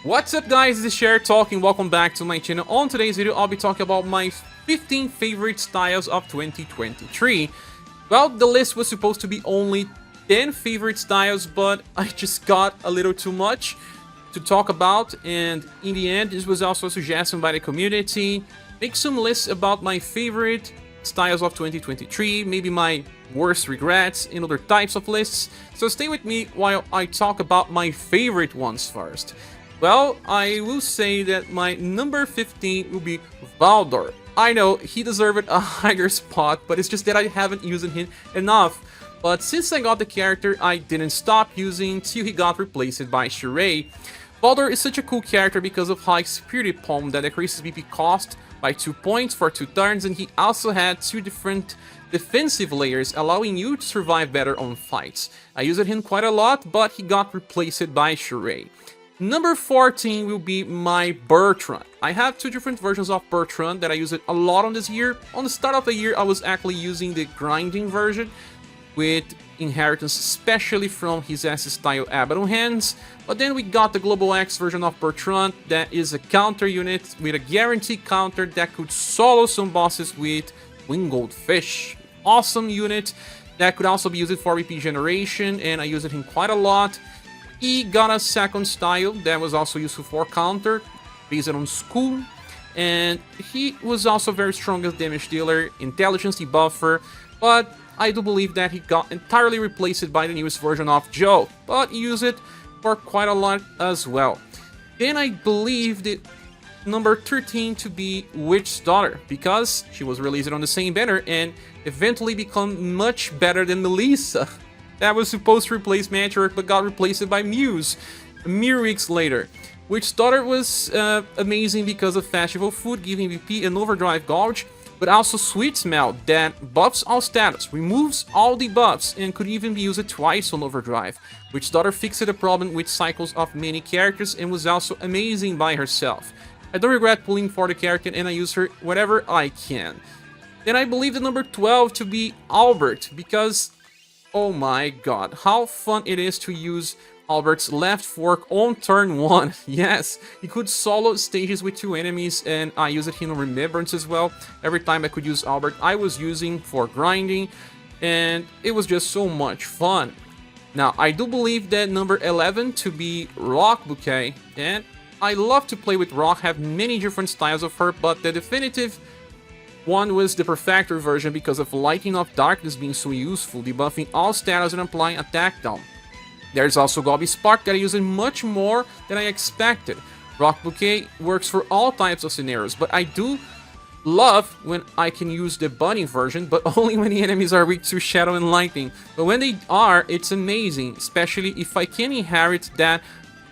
What's up guys, this is ScherBR talking, welcome back to my channel. On today's video, I'll be talking about my 15 favorite styles of 2023. Well, the list was supposed to be only 10 favorite styles, but I just got a little too much to talk about, and in the end, this was also a suggestion by the community. Make some lists about my favorite styles of 2023, maybe my worst regrets, and other types of lists. So stay with me while I talk about my favorite ones first. Well, I will say that my number 15 will be Valdor. I know, he deserved a higher spot, but it's just that I haven't used him enough. But since I got the character, I didn't stop using till he got replaced by ScherBR. Valdor is such a cool character because of high Security Palm that decreases BP cost by 2 points for 2 turns, and he also had 2 different defensive layers, allowing you to survive better on fights. I used him quite a lot, but he got replaced by ScherBR. Number 14 will be my Bertrand. I have 2 different versions of Bertrand that I use it a lot on this year. On the start of the year, I was actually using the grinding version with inheritance, especially from his S-style Abaddon hands. But then we got the Global X version of Bertrand that is a counter unit with a guaranteed counter that could solo some bosses with Winged Fish. Awesome unit that could also be used for repeat generation, and I used him quite a lot. He got a second style that was also useful for counter, based on school, and he was also very strong as damage dealer, intelligence debuffer, but I do believe that he got entirely replaced by the newest version of Joe, but he used it for quite a lot as well. Then I believe that number 13 to be Witch's Daughter, because she was released on the same banner and eventually become much better than Melissa. That was supposed to replace Matriarch, but got replaced by Muse mere weeks later. Witch's Daughter was amazing because of Festival Food, giving VP an overdrive gauge, but also Sweet Smell that buffs all status, removes all debuffs, and could even be used twice on overdrive. Witch's Daughter fixed the problem with cycles of many characters and was also amazing by herself. I don't regret pulling for the character, and I use her whenever I can. Then I believe the number 12 to be Albert, because oh my god, how fun it is to use Albert's left fork on turn 1. Yes, he could solo stages with 2 enemies, and I used him on Remembrance as well. Every time I could use Albert, I was using for grinding, and it was just so much fun. Now, I do believe that number 11 to be Rock Bouquet, and I love to play with Rock, have many different styles of her, but the definitive one was the Perfector version because of Lightning of Darkness being so useful, debuffing all status and applying attack down. There's also Gobby Spark that I use much more than I expected. Rock Bouquet works for all types of scenarios, but I do love when I can use the Bunny version, but only when the enemies are weak to Shadow and Lightning. But when they are, it's amazing, especially if I can inherit that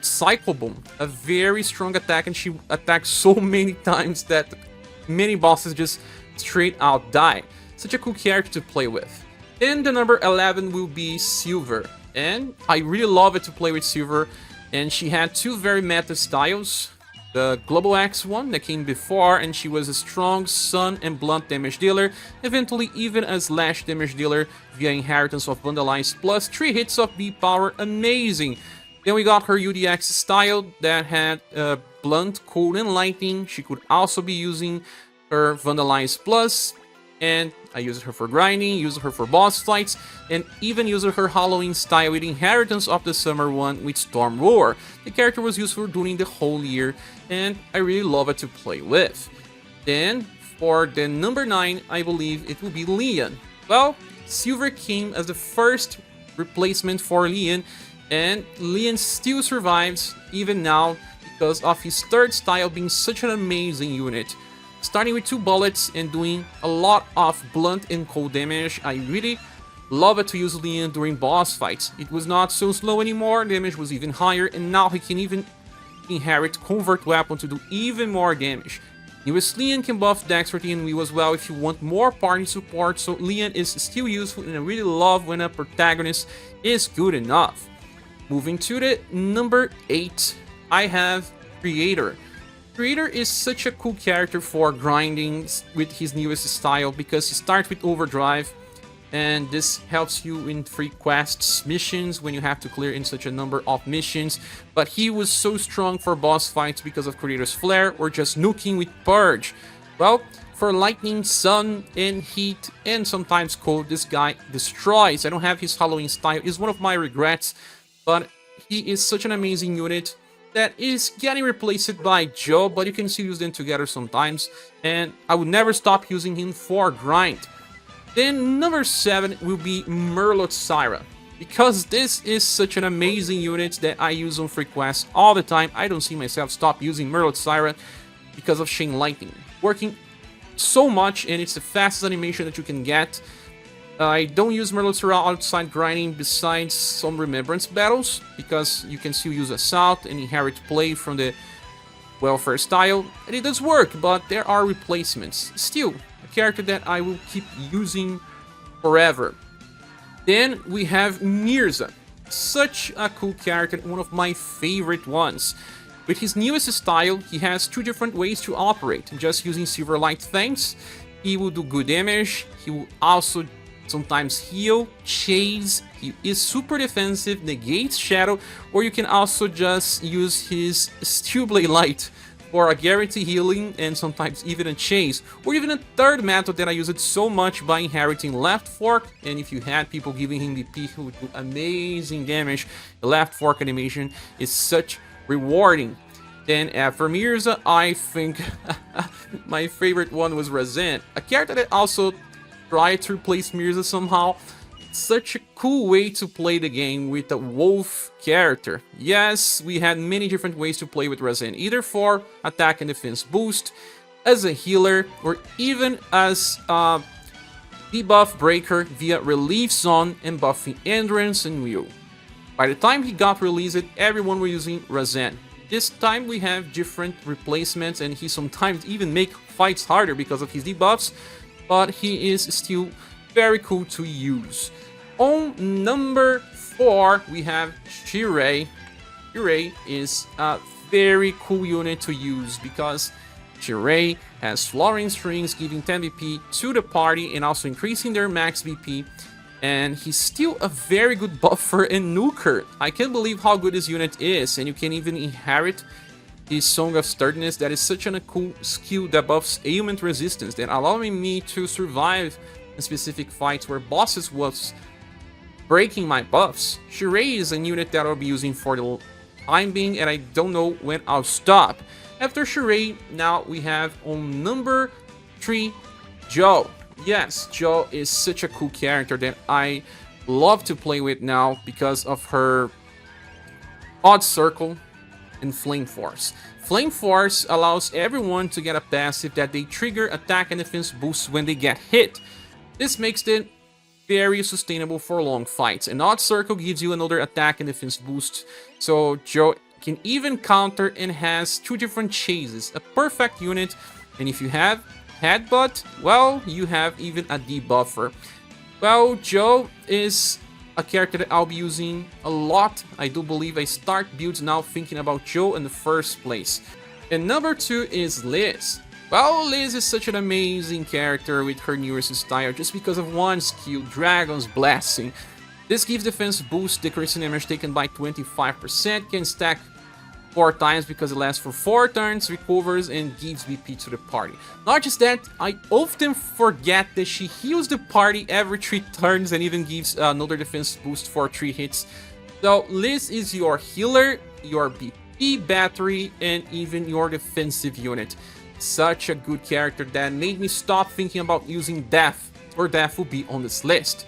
Cycle Boom, a very strong attack, and she attacks so many times that many bosses just straight out die. Such a cool character to play with. Then the number 11 will be Silver, and I really love it to play with Silver, and she had 2 very meta styles. The Global X one that came before, and she was a strong Sun and Blunt damage dealer, eventually even a Slash damage dealer via inheritance of Vandalize plus 3 hits of B power, amazing. Then we got her UDX style that had Blunt, Cold, and Lightning. She could also be using her Vandalize Plus, and I used her for grinding, used her for boss fights, and even used her Halloween style with Inheritance of the Summer one with Storm Roar. The character was useful during the whole year, and I really love it to play with. Then, for the number 9, I believe it will be Leon. Well, Silver came as the first replacement for Leon, and Leon still survives even now because of his third style being such an amazing unit. Starting with 2 bullets and doing a lot of blunt and cold damage, I really love it to use Leon during boss fights. It was not so slow anymore, damage was even higher, and now he can even inherit Convert Weapon to do even more damage. Newest Leon can buff Dexterity and Will as well if you want more party support, so Leon is still useful, and I really love when a protagonist is good enough. Moving to the number 8, I have Creator. Creator is such a cool character for grinding with his newest style because he starts with Overdrive, and this helps you in free quests missions when you have to clear in such a number of missions. But he was so strong for boss fights because of Creator's Flare or just nuking with Purge. Well, for lightning, sun, and heat, and sometimes cold, this guy destroys. I don't have his Halloween style. It's one of my regrets, but he is such an amazing unit that is getting replaced by Joe, but you can still use them together sometimes, and I would never stop using him for grind. Then number 7 will be Merlot because this is such an amazing unit that I use on free quests all the time. I don't see myself stop using Merlot because of Chain Lightning. Working so much, and it's the fastest animation that you can get. I don't use Merlot outside grinding besides some Remembrance battles, because you can still use Assault and Inherit Play from the Welfare style, and it does work, but there are replacements. Still, a character that I will keep using forever. Then we have Mirza, such a cool character, one of my favorite ones. With his newest style, he has 2 different ways to operate. Just using Silverlight Fangs, he will do good damage, he will also sometimes heal, chase, he is super defensive, negates Shadow, or you can also just use his Steel Blade Light for a guarantee healing and sometimes even a chase, or even a third method that I use it so much by inheriting Left Fork, and if you had people giving him BP who would do amazing damage, the Left Fork animation is such rewarding. Then after Mirza, I think my favorite one was Razan, a character that also tried to replace Mirza somehow. Such a cool way to play the game with a wolf character. Yes, we had many different ways to play with Razan, either for attack and defense boost, as a healer, or even as a debuff breaker via Relief Zone and buffing Endurance and Will. By the time he got released, everyone was using Razan. This time we have different replacements, and he sometimes even make fights harder because of his debuffs, but he is still very cool to use. On number 4, we have Shirei. Shirei is a very cool unit to use because Shirei has Flooring Strings, giving 10 BP to the party and also increasing their max BP. And he's still a very good buffer and nuker. I can't believe how good this unit is, and you can even inherit his Song of Sturdiness. That is such a cool skill that buffs ailment resistance, that allowing me to survive in specific fights where bosses was breaking my buffs. Shirei is a unit that I'll be using for the time being, and I don't know when I'll stop. After Shirei, now we have on number 3, Joe. Yes, Joe is such a cool character that I love to play with now because of her Odd Circle and Flame Force. Flame Force allows everyone to get a passive that they trigger attack and defense boosts when they get hit. This makes it very sustainable for long fights. An Odd Circle gives you another attack and defense boost, so Joe can even counter and has 2 different chases. A perfect unit, and if you have Headbutt, well, you have even a debuffer. Well, Joe is a character that I'll be using a lot. I do believe I start builds now thinking about Joe in the first place. And number 2 is Liz. Well, Liz is such an amazing character with her newest style just because of one skill, Dragon's Blessing. This gives defense boost, decreasing damage taken by 25%, can stack 4 times because it lasts for 4 turns, recovers, and gives BP to the party. Not just that, I often forget that she heals the party every 3 turns and even gives another defense boost for 3 hits. So Liz is your healer, your BP battery, and even your defensive unit. Such a good character that made me stop thinking about using Death, or Death will be on this list.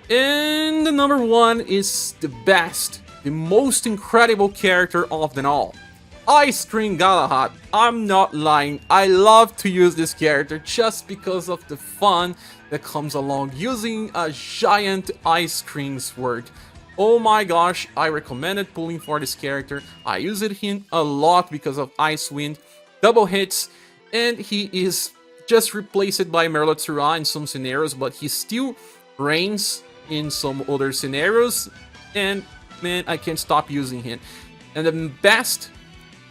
And the number 1 is the best, the most incredible character of them all. Ice Cream Galahad. I'm not lying, I love to use this character just because of the fun that comes along using a giant ice cream sword. Oh my gosh, I recommended pulling for this character. I use it him a lot because of Ice Wind, double hits, and he is just replaced by Merlot in some scenarios, but he still reigns in some other scenarios, and man, I can't stop using him. And the best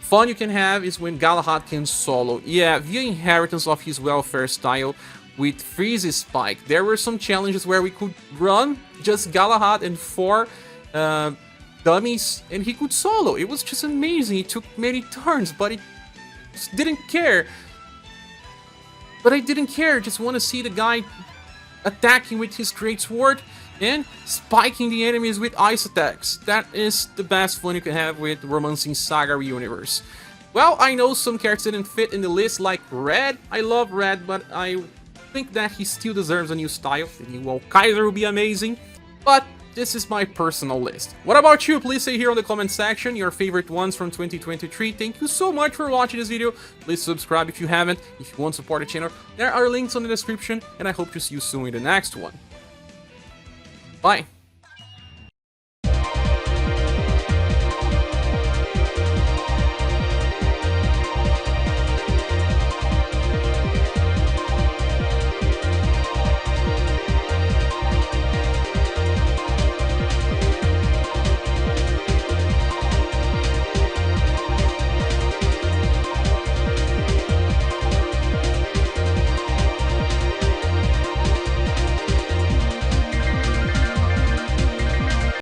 fun you can have is when Galahad can solo. Yeah, via inheritance of his welfare style, with Freeze's Spike. There were some challenges where we could run just Galahad and 4 dummies, and he could solo. It was just amazing. It took many turns, but it just didn't care. But I didn't care. Just want to see the guy attacking with his great sword and spiking the enemies with ice attacks. That is the best fun you can have with romancing SaGa universe. Well, I know some characters didn't fit in the list, like Red. I love Red, but I think that he still deserves a new style. The new Kaiser will be amazing, but this is my personal list. What about you? Please say here in the comment section your favorite ones from 2023. Thank you so much for watching this video. Please subscribe if you haven't. If you want to support the channel, there are links on the description, and I hope to see you soon in the next one. Bye.